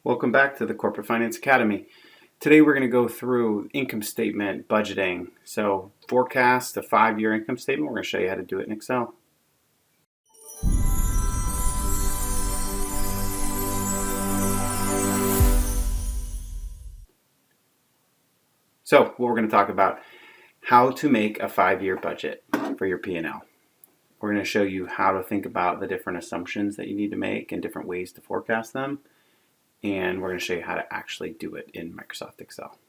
Welcome back to the Corporate Finance Academy. Today we're going to go through income statement budgeting. So forecast a 5-year income statement. We're going to show you how to do it in Excel. So what we're going to talk about, how to make a 5-year budget for your P&L. We're going to show you how to think about the different assumptions that you need to make and different ways to forecast them. And we're going to show you how to actually do it in Microsoft Excel.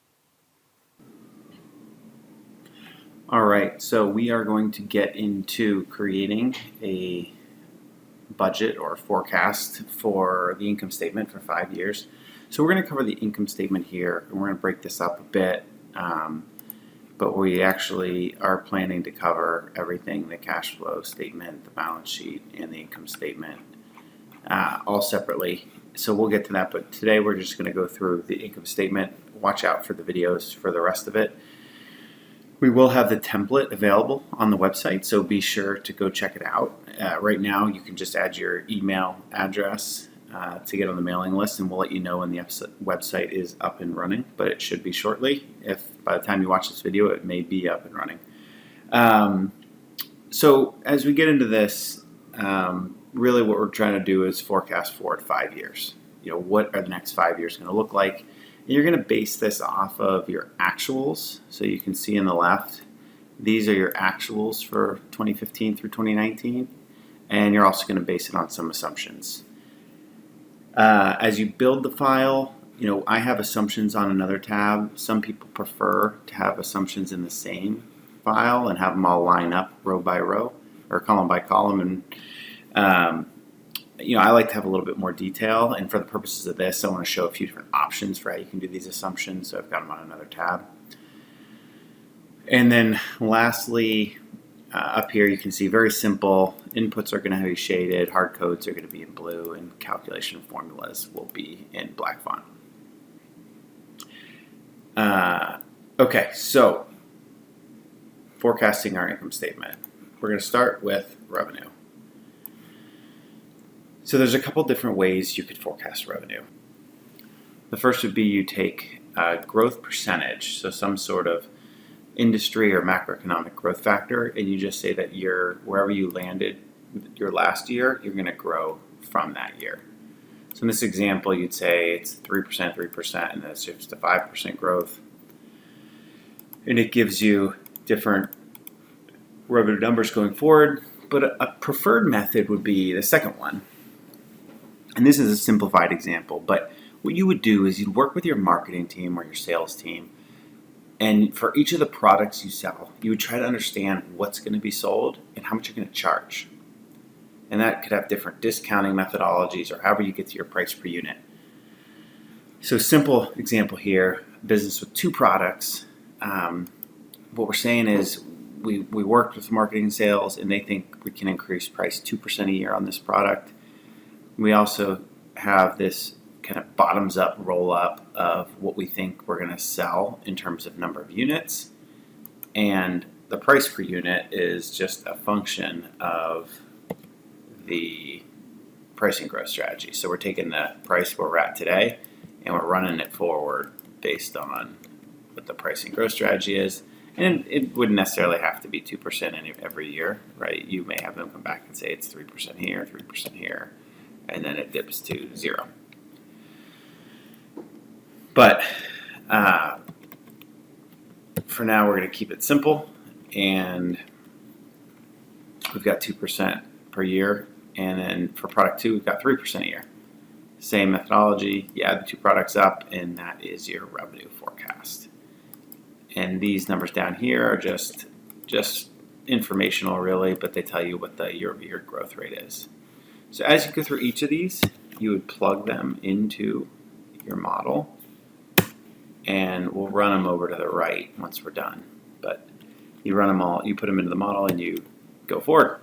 All right, so we are going to get into creating a budget or forecast for the income statement for 5 years. So we're going to cover the income statement here, and we're going to break this up a bit, but we actually are planning to cover everything: the cash flow statement, the balance sheet, and the income statement, all separately. So we'll get to that, but today we're just going to go through the income statement. Watch out for the videos for the rest of it. We will have the template available on the website, so be sure to go check it out. Right now, you can just add your email address to get on the mailing list, and we'll let you know when the website is up and running, but it should be shortly. If by the time you watch this video, it may be up and running. So as we get into this, really what we're trying to do is forecast forward 5 years. What are the next 5 years going to look like? And you're going to base this off of your actuals. So you can see on the left, these are your actuals for 2015 through 2019. And you're also going to base it on some assumptions. As you build the file, I have assumptions on another tab. Some people prefer to have assumptions in the same file and have them all line up row by row or column by column. And I like to have a little bit more detail, and for the purposes of this, I want to show a few different options for how you can do these assumptions, so I've got them on another tab. And then lastly, up here you can see very simple. Inputs are going to be shaded, hard codes are going to be in blue, and calculation formulas will be in black font. Okay, so forecasting our income statement. We're going to start with revenue. So there's a couple different ways you could forecast revenue. The first would be you take growth percentage, so some sort of industry or macroeconomic growth factor, and you just say that wherever you landed your last year, you're going to grow from that year. So in this example, you'd say it's 3%, 3%, and that's just a 5% growth. And it gives you different revenue numbers going forward, but a preferred method would be the second one. And this is a simplified example, but what you would do is you'd work with your marketing team or your sales team, and for each of the products you sell, you would try to understand what's going to be sold and how much you're going to charge. And that could have different discounting methodologies or however you get to your price per unit. So simple example here, business with 2 products. What we're saying is we worked with marketing and sales, and they think we can increase price 2% a year on this product. We also have this kind of bottoms-up roll-up of what we think we're going to sell in terms of number of units. And the price per unit is just a function of the pricing growth strategy. So we're taking the price where we're at today, and we're running it forward based on what the pricing growth strategy is. And it wouldn't necessarily have to be 2% every year, right? You may have them come back and say it's 3% here, 3% here, and then it dips to 0. But for now, we're going to keep it simple, and we've got 2% per year, and then for product 2, we've got 3% a year. Same methodology, you add the 2 products up, and that is your revenue forecast. And these numbers down here are just informational, really, but they tell you what the year-over-year growth rate is. So as you go through each of these, you would plug them into your model, and we'll run them over to the right once we're done. But you run them all, you put them into the model, and you go forward.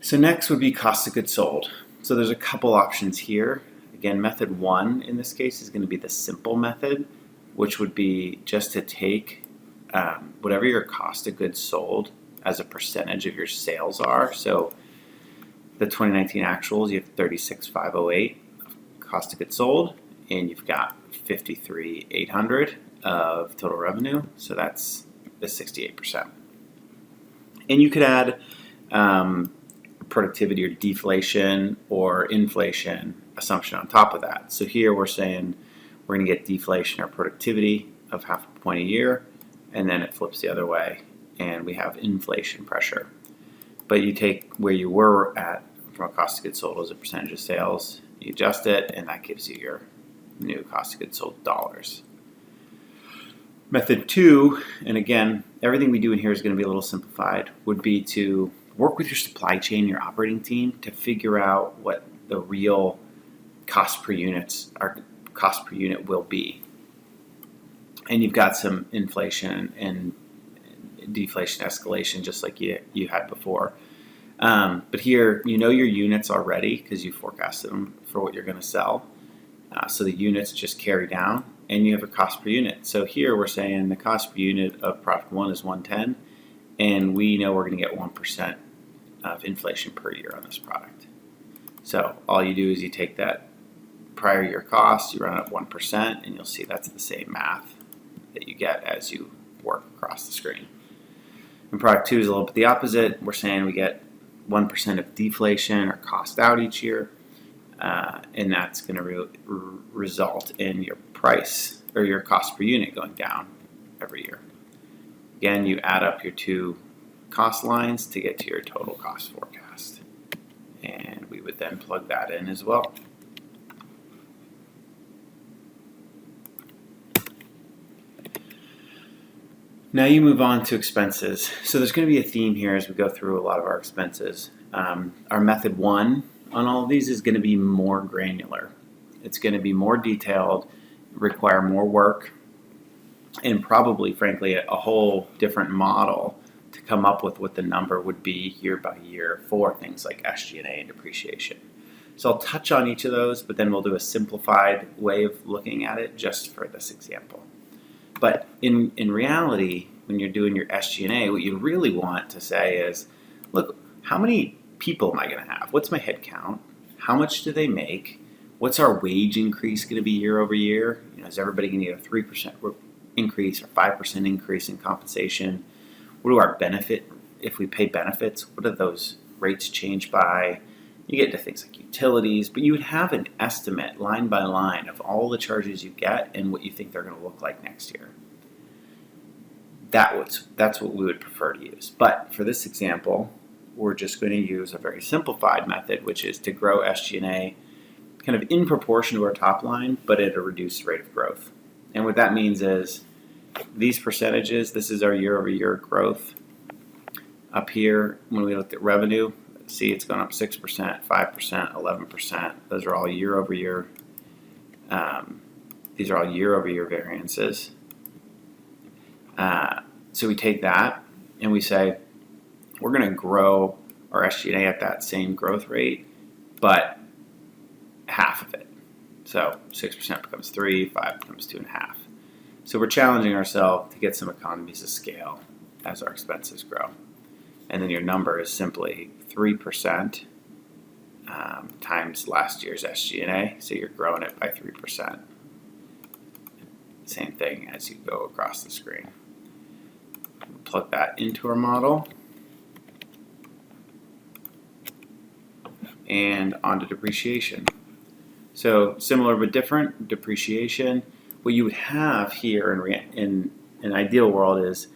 So next would be cost of goods sold. So there's a couple options here. Again, method 1 in this case is going to be the simple method, which would be just to take whatever your cost of goods sold as a percentage of your sales are. So the 2019 actuals, you have 36,508 cost of goods sold, and you've got 53,800 of total revenue, so that's the 68%. And you could add productivity or deflation or inflation assumption on top of that. So here we're saying we're going to get deflation or productivity of 0.5 point a year, and then it flips the other way, and we have inflation pressure. But you take where you were at from a cost of goods sold as a percentage of sales, you adjust it, and that gives you your new cost of goods sold dollars. Method 2, and again, everything we do in here is going to be a little simplified, would be to work with your supply chain, your operating team, to figure out what the real cost per unit will be. And you've got some inflation and deflation escalation just like you had before. But here, you know your units already because you forecasted them for what you're going to sell. So the units just carry down, and you have a cost per unit. So here we're saying the cost per unit of product 1 is 110, and we know we're going to get 1% of inflation per year on this product. So all you do is you take that prior year cost, you run it at 1%, and you'll see that's the same math that you get as you work across the screen. And product 2 is a little bit the opposite. We're saying we get 1% of deflation or cost out each year, and that's going to result in your price or your cost per unit going down every year. Again, you add up your two cost lines to get to your total cost forecast, and we would then plug that in as well. Now you move on to expenses. So there's going to be a theme here as we go through a lot of our expenses. Our method 1 on all of these is going to be more granular. It's going to be more detailed, require more work, and probably, frankly, a whole different model to come up with what the number would be year by year for things like SG&A and depreciation. So I'll touch on each of those, but then we'll do a simplified way of looking at it just for this example. But in reality, when you're doing your SG&A, what you really want to say is, look, how many people am I going to have? What's my head count? How much do they make? What's our wage increase going to be year over year? Is everybody going to get a 3% increase or 5% increase in compensation? What do our benefit, if we pay benefits, what do those rates change by? You get into things like utilities, but you would have an estimate line by line of all the charges you get and what you think they're going to look like next year. That's what we would prefer to use. But for this example, we're just going to use a very simplified method, which is to grow SG&A kind of in proportion to our top line, but at a reduced rate of growth. And what that means is these percentages, this is our year-over-year growth. Up here, when we looked at revenue, see it's gone up 6%, 5%, 11%. Those are all year-over-year. These are all year-over-year variances. So we take that and we say, we're going to grow our SG&A at that same growth rate, but half of it. So 6% becomes 3, 5 becomes 2.5. So we're challenging ourselves to get some economies of scale as our expenses grow. And then your number is simply 3% times last year's SG&A, so you're growing it by 3%. Same thing as you go across the screen. Plug that into our model. And onto depreciation. So similar but different, depreciation. What you would have here in an ideal world is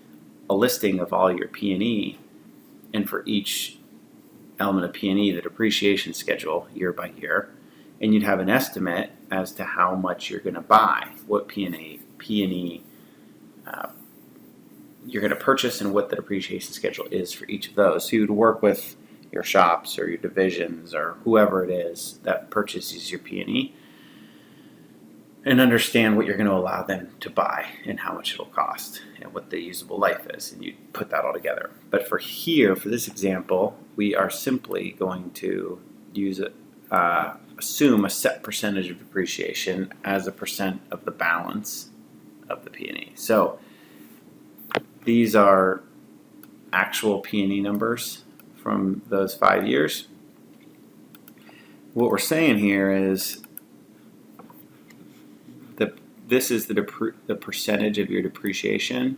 a listing of all your P&E, and for each element of P&E, the depreciation schedule year by year, and you'd have an estimate as to how much you're going to buy, what P&E you're going to purchase, and what the depreciation schedule is for each of those. So you'd work with your shops or your divisions or whoever it is that purchases your P&E and understand what you're going to allow them to buy and how much it'll cost and what the usable life is, and you put that all together. But for this example, we are simply going to use assume a set percentage of depreciation as a percent of the balance of the P&E. So these are actual P&E numbers from those 5 years. What we're saying here is This is the percentage of your depreciation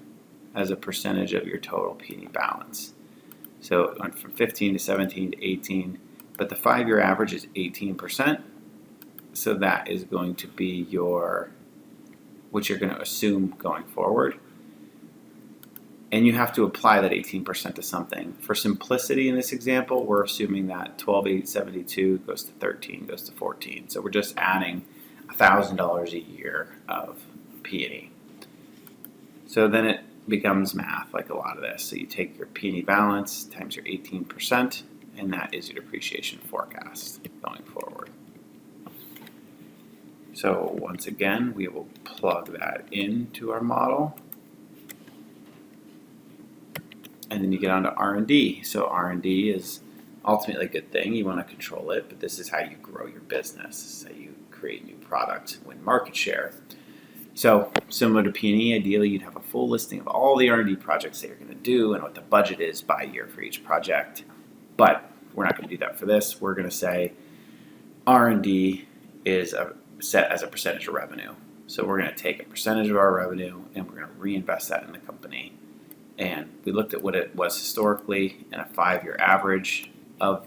as a percentage of your total P&E balance. So it went from 15 to 17 to 18, but the 5-year average is 18%. So that is going to be what you're going to assume going forward. And you have to apply that 18% to something. For simplicity in this example, we're assuming that 12,872 goes to 13, goes to 14. So we're just adding $1,000 a year of P&E. So then it becomes math, like a lot of this. So you take your P&E balance times your 18%, and that is your depreciation forecast going forward. So once again, we will plug that into our model. And then you get on to R&D. So R&D is ultimately a good thing. You want to control it, but this is how you grow your business. This is how you create new products, win market share. So similar to P&E, ideally you'd have a full listing of all the R&D projects that you're going to do and what the budget is by year for each project. But we're not going to do that for this. We're going to say R&D is set as a percentage of revenue. So we're going to take a percentage of our revenue and we're going to reinvest that in the company. And we looked at what it was historically, and a 5-year average of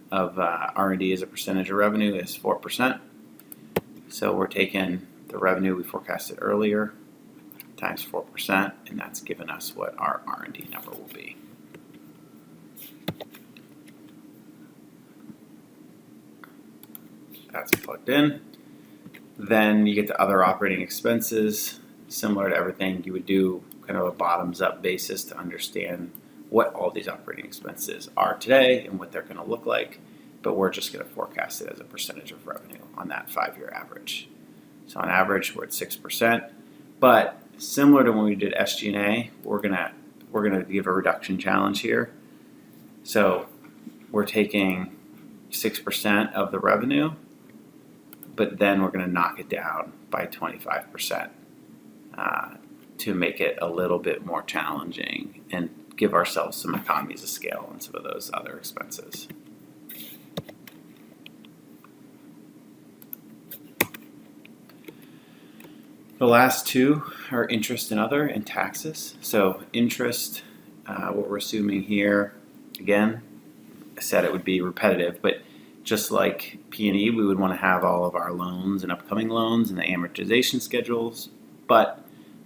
R&D as a percentage of revenue is 4%. So we're taking the revenue we forecasted earlier times 4%, and that's given us what our R&D number will be. That's plugged in. Then you get to other operating expenses. Similar to everything, you would do kind of a bottoms-up basis to understand what all these operating expenses are today and what they're going to look like, but we're just going to forecast it as a percentage of revenue on that 5-year average. So on average, we're at 6%, but similar to when we did SG&A, we're gonna give a reduction challenge here. So we're taking 6% of the revenue, but then we're going to knock it down by 25%. To make it a little bit more challenging and give ourselves some economies of scale on some of those other expenses. The last two are interest and other and taxes. So interest, what we're assuming here, again, I said it would be repetitive, but just like P&E, we would want to have all of our loans and upcoming loans and the amortization schedules, but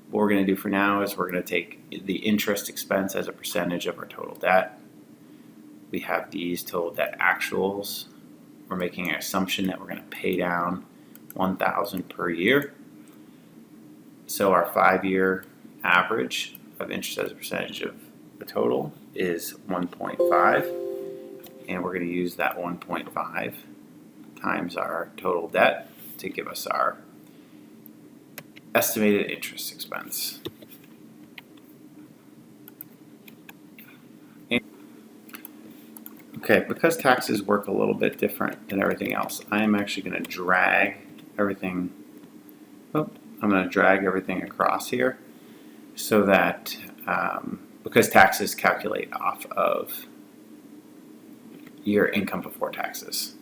what we're going to do for now is we're going to take the interest expense as a percentage of our total debt. We have these total debt actuals. We're making an assumption that we're going to pay down $1,000 per year. So our 5-year average of interest as a percentage of the total is 1.5, and we're going to use that 1.5 times our total debt to give us our estimated interest expense. Okay, because taxes work a little bit different than everything else, I am actually going to drag everything. I'm going to drag everything across here so that because taxes calculate off of your income before taxes.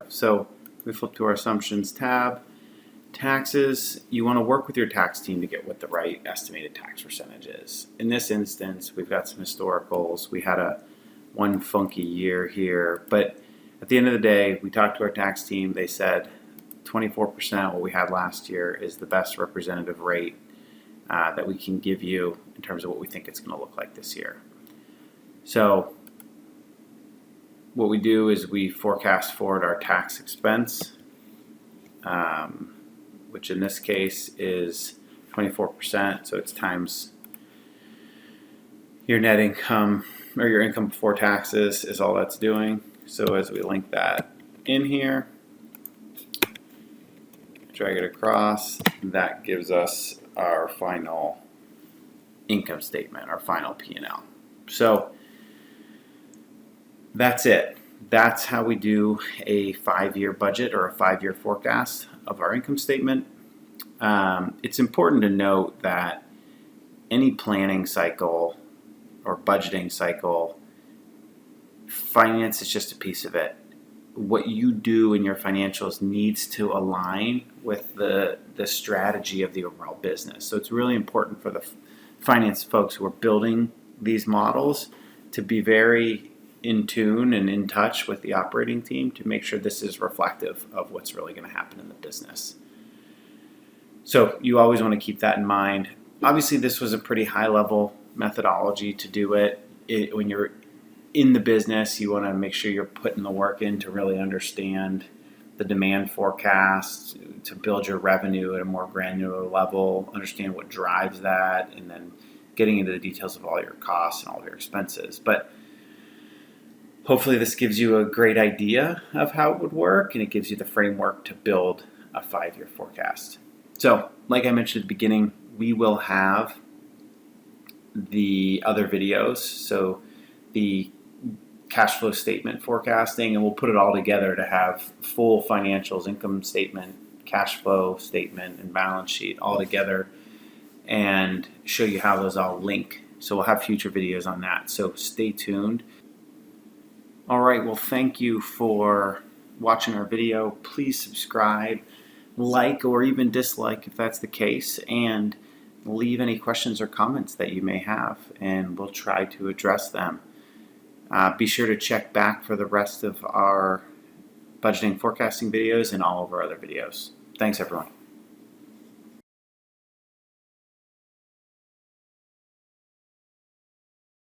So we flip to our assumptions tab. Taxes, you want to work with your tax team to get what the right estimated tax percentage is. In this instance, we've got some historicals. We had one funky year here, but at the end of the day, we talked to our tax team. They said 24%, what we had last year, is the best representative rate that we can give you in terms of what we think it's going to look like this year. So what we do is we forecast forward our tax expense, which in this case is 24%, so it's times your net income, or your income before taxes is all that's doing. So as we link that in here, drag it across, that gives us our final income statement, our final P&L. So that's it. That's how we do a 5-year budget or a 5-year forecast of our income statement. It's important to note that any planning cycle or budgeting cycle, finance is just a piece of it. what you do in your financials needs to align with the strategy of the overall business. So it's really important for the finance folks who are building these models to be very in tune and in touch with the operating team to make sure this is reflective of what's really going to happen in the business. So you always want to keep that in mind. Obviously, this was a pretty high-level methodology to do it. When you're in the business, you want to make sure you're putting the work in to really understand the demand forecast, to build your revenue at a more granular level, understand what drives that, and then getting into the details of all your costs and all of your expenses. But hopefully this gives you a great idea of how it would work, and it gives you the framework to build a 5-year forecast. So, like I mentioned at the beginning, we will have the other videos, so the cash flow statement forecasting, and we'll put it all together to have full financials, income statement, cash flow statement, and balance sheet all together and show you how those all link. So we'll have future videos on that, so stay tuned. All right, well, thank you for watching our video. Please subscribe, like, or even dislike if that's the case, and leave any questions or comments that you may have, and we'll try to address them. Be sure to check back for the rest of our budgeting forecasting videos and all of our other videos. Thanks, everyone.